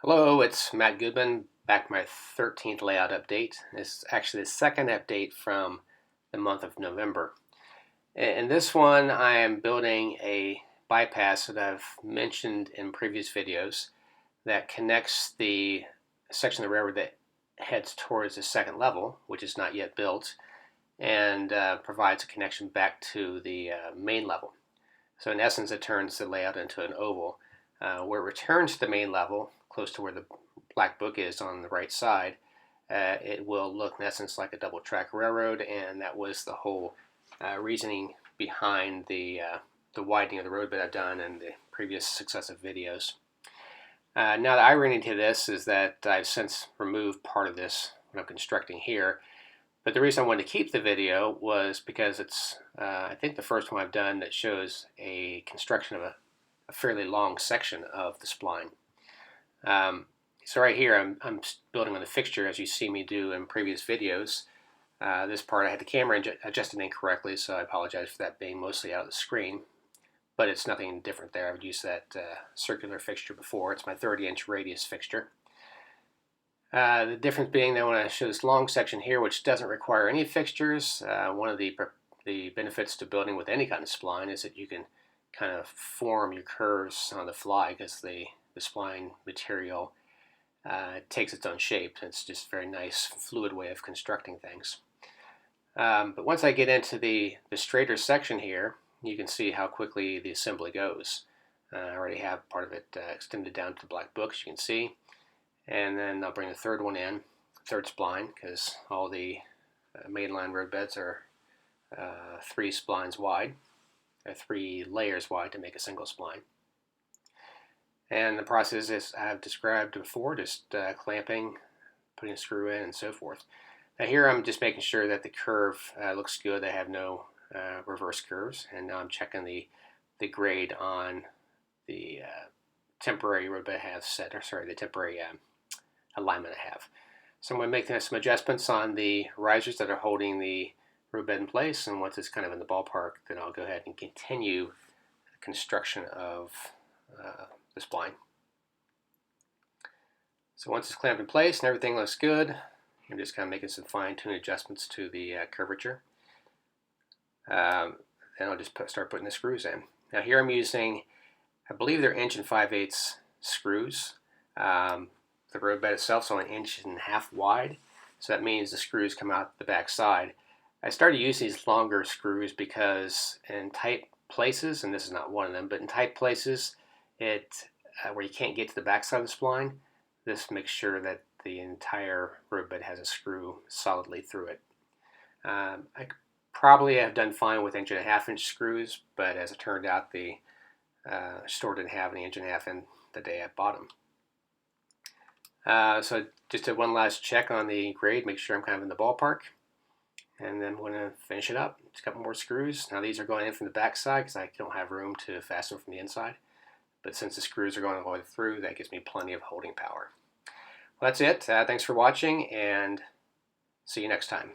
Hello, it's Matt Goodman, back with my 13th layout update. This is actually the second update from the month of November. In this one, I am building a bypass that I've mentioned in previous videos that connects the section of the railroad that heads towards the second level, which is not yet built, and provides a connection back to the main level. So in essence, it turns the layout into an oval. Where it returns to the main level, close to where the black book is on the right side, it will look in essence like a double track railroad, and that was the whole reasoning behind the widening of the roadbed I've done in the previous successive videos. Now the irony to this is that I've since removed part of this when I'm constructing here, but the reason I wanted to keep the video was because it's I think the first one I've done that shows a construction of a fairly long section of the spline. So right here I'm building on the fixture as you see me do in previous videos. This part I had the camera adjusted incorrectly, so I apologize for that being mostly out of the screen, but it's nothing different there. I've used that circular fixture before. It's my 30-inch radius fixture. The difference being that when I show this long section here, which doesn't require any fixtures, one of the benefits to building with any kind of spline is that you can kind of form your curves on the fly because the spline material takes its own shape. It's just a very nice fluid way of constructing things. But once I get into the straighter section here, you can see how quickly the assembly goes. I already have part of it extended down to the black book, as you can see. And then I'll bring the third one in, third spline, because all the mainline road beds are 3 splines wide. 3 layers wide to make a single spline. And the process is I've described before, just clamping, putting a screw in, and so forth. Now here I'm just making sure that the curve looks good. I have no reverse curves, and now I'm checking the grade on the temporary roadbed I have set, or sorry, the temporary alignment I have. So I'm going to make some adjustments on the risers that are holding the roadbed in place, and once it's kind of in the ballpark, then I'll go ahead and continue the construction of the spline. So once it's clamped in place and everything looks good, I'm just kind of making some fine-tuned adjustments to the curvature. Then I'll just start putting the screws in. Now here I'm using, I believe they're 1 5/8" screws. The roadbed itself is only 1.5 inches wide, so that means the screws come out the back side. I started to use these longer screws because in tight places, and this is not one of them, but in tight places where you can't get to the back side of the spline, this makes sure that the entire roadbed has a screw solidly through it. I probably have done fine with 1.5-inch screws, but as it turned out, the store didn't have any 1.5 in the day I bought them. So just did one last check on the grade, make sure I'm kind of in the ballpark. And then we're going to finish it up. Just a couple more screws. Now these are going in from the back side because I don't have room to fasten from the inside. But since the screws are going all the way through, that gives me plenty of holding power. Well, that's it. Thanks for watching, and see you next time.